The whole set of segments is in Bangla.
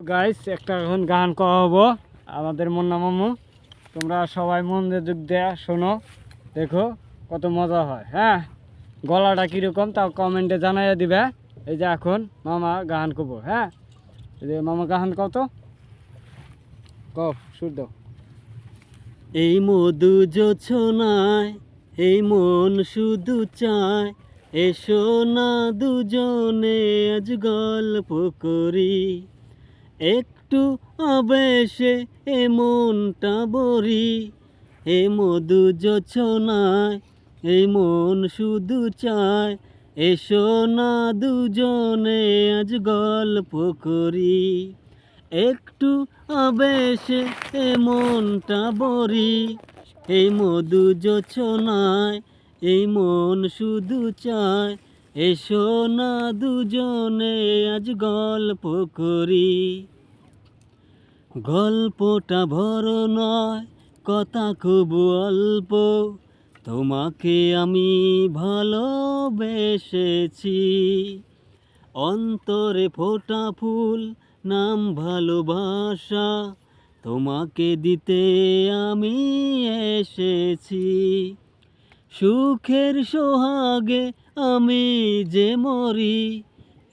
গাইস একটা এখন গান কওয়াবো আমাদের মুন্না মামু, তোমরা সবাই মনোযোগ দেয়া শোনো, দেখো কত মজা হয়। হ্যাঁ, গলাটা কীরকম তাও কমেন্টে জানাইয়া দিবে। এই যে এখন মামা গান কব। হ্যাঁ, এই যে মামা গান কত সুর দাও। এই মধু জোছনায় এই মন শুধু চায়, এসো না দুজনে আজ গল্প করি, একটু আবেশে এ মনটা বরি। এ মধু জোছনায় এই মন শুধু চায়, এসো না দুজনে আজ গল্প করি, একটু আবেশে এ মনটা বরি। এই মধু জোছনায় এই মন শুধু চায়, এসো না দুজনে আজ গল্প করি। গল্পটা বড় নয়, কথা খুব অল্প, তোমাকে আমি ভালোবেসেছি। অন্তরে ফোটা ফুল নাম ভালোবাসা, তোমাকে দিতে আমি এসেছি। সুখের সোহাগে আমি যে মরি,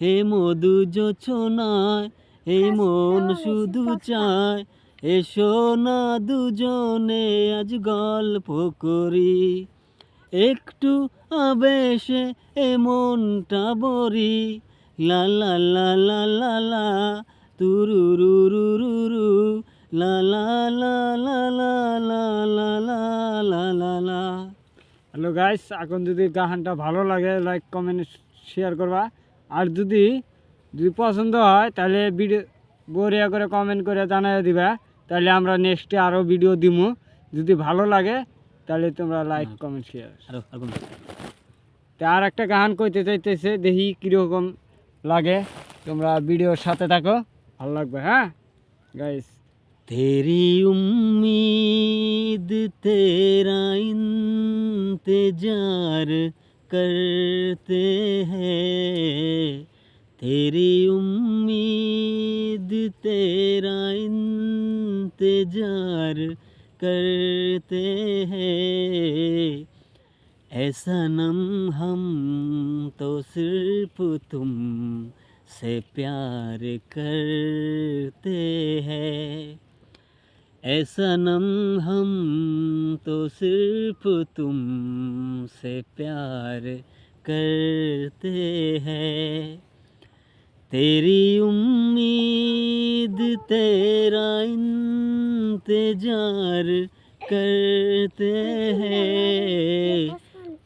হে মধু জোছনায় এই মন শুধু চায়, এসো না দুজনে আজ গল্প করি, একটু আবেশে এ মনটা বরি। লা লা লা লা লা লা তুরুরুরুরু, লা লা লা লা লা লা লা লা লা লা লা। হ্যালো গাইস, এখন যদি গানটা ভালো লাগে লাইক কমেন্ট শেয়ার করবা, আর যদি পছন্দ হয় তাহলে ভিডিও বড়িয়া করে কমেন্ট করে জানাই দিবা, তাহলে আমরা নেক্সটে আরও ভিডিও দিমু। যদি ভালো লাগে তাহলে তোমরা লাইক কমেন্ট শেয়ার। আর একটা গান কইতে চাইতেছে, দেখি কীরকম লাগে, তোমরা ভিডিওর সাথে থাকো, ভালো লাগবে। হ্যাঁ গাইস, तेरी उम्मीद तेरा इंतजार करते हैं, तेरी उम्मीद तेरा इंतजार करते हैं। ऐ सनम हम तो सिर्फ तुम से प्यार करते हैं, ऐ सनम हम तो सिर्फ तुम से प्यार करते हैं। तेरी उम्मीद तेरा इंतजार करते हैं,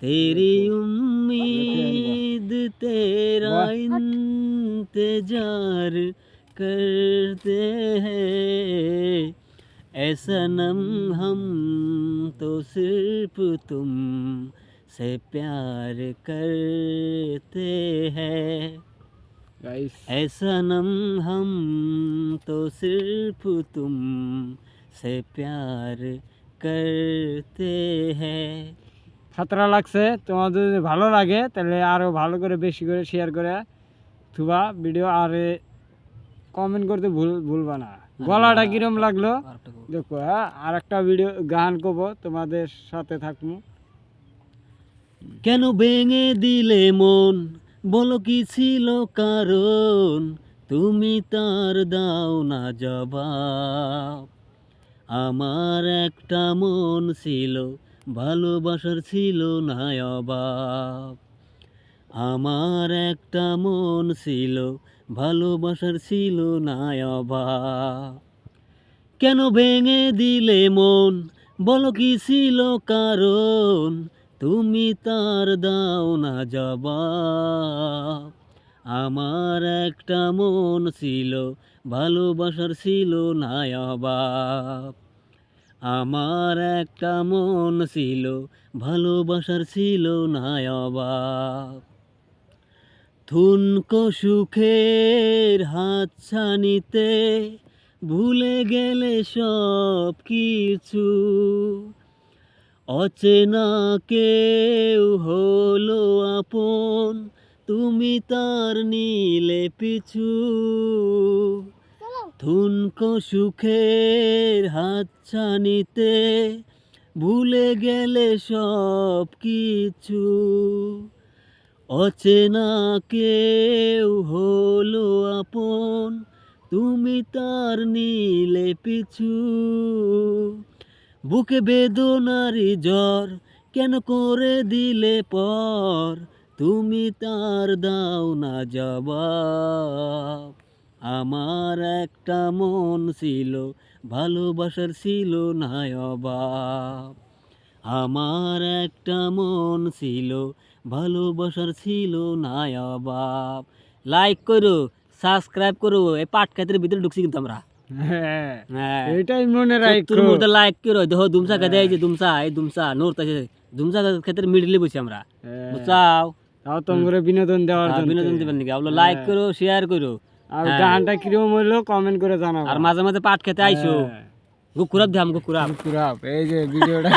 तेरी उम्मीद तेरा इंतजार करते हैं। ऐ सनम हम तो सिर्फ तुम से प्यार करते हैं, ऐ सनम हम तो सिर्फ तुम से प्यार करते हैं। খাতরা লাগছে, তোমাদের যদি ভালো লাগে তাহলে আরও ভালো করে বেশি করে শেয়ার করে থুবা ভিডিও, আর কমেন্ট করতে ভুলবা না। গলাটা কিরম লাগলো দেখো। হ্যাঁ, আর একটা ভিডিও গান করবো, তোমাদের সাথে থাকবো। কেন ভেঙে দিলে মন, বলো কি ছিল কারণ, তুমি তার দাও না জবাব। আমার একটা মন ছিল, ভালোবাসার ছিল না অভাব। আমার একটা মন ছিল, ভালোবাসার ছিল না অভাব। কেন ভেঙে দিলে মন, বলো কি ছিল কারণ, তুমি তার দাও না জবাব। আমার একটা মন ছিল, ভালোবাসার ছিল না অভাব। আমার একটা মন ছিল, ভালোবাসার ছিল না অভাব। থুনকো সুখের হাতছানিতে ভুলে গেলে সব কিছু, অচেনা কেউ হলো আপন, তুমি তার নিলে পিছু। ঠুনকো সুখের হাতছানিতে ভুলে গেলে সব কিছু, অচেনা কেউ হলো আপন, তুমি তার নীলে পিছু। বুকে বেদনারি জ্বর কেন করে দিলে পর, তুমি তার দাও না জবাব। আমার একটা মন ছিল, ভালোবাসার ছিল না অভাব। আমার একটা মন ছিল, ভালোবাসার ছিল না অভাব। লাইক করো, সাবস্ক্রাইব করো। এই পাট ক্ষেত্রের ভিতরে ঢুকছি কিন্তু আমরা। হ্যাঁ হ্যাঁ, এটাই মনে তোর রাখো। মধ্যে লাইক করো। দেখো দুমসা খেতে এই যে দুমসা, এই দুমসা নোর তাছে দুমসা ক্ষেত্রে মিডলে বসি আমরা, হ্যাঁ, বুঝছাও? তাও তোমরা বিনোদন দেওয়ার জন্য। বিনোদন দিবেন নাকি? আপনি লাইক করো, শেয়ার করো। আর হ্যাঁ। গানটা কিরকম হইলো কমেন্ট করে জানাবো। আর মাঝে মাঝে পাট খেতে আইসো। হ্যাঁ। গুকুরাব ধাম গুকুরাব। পুরা এই যে ভিডিওটা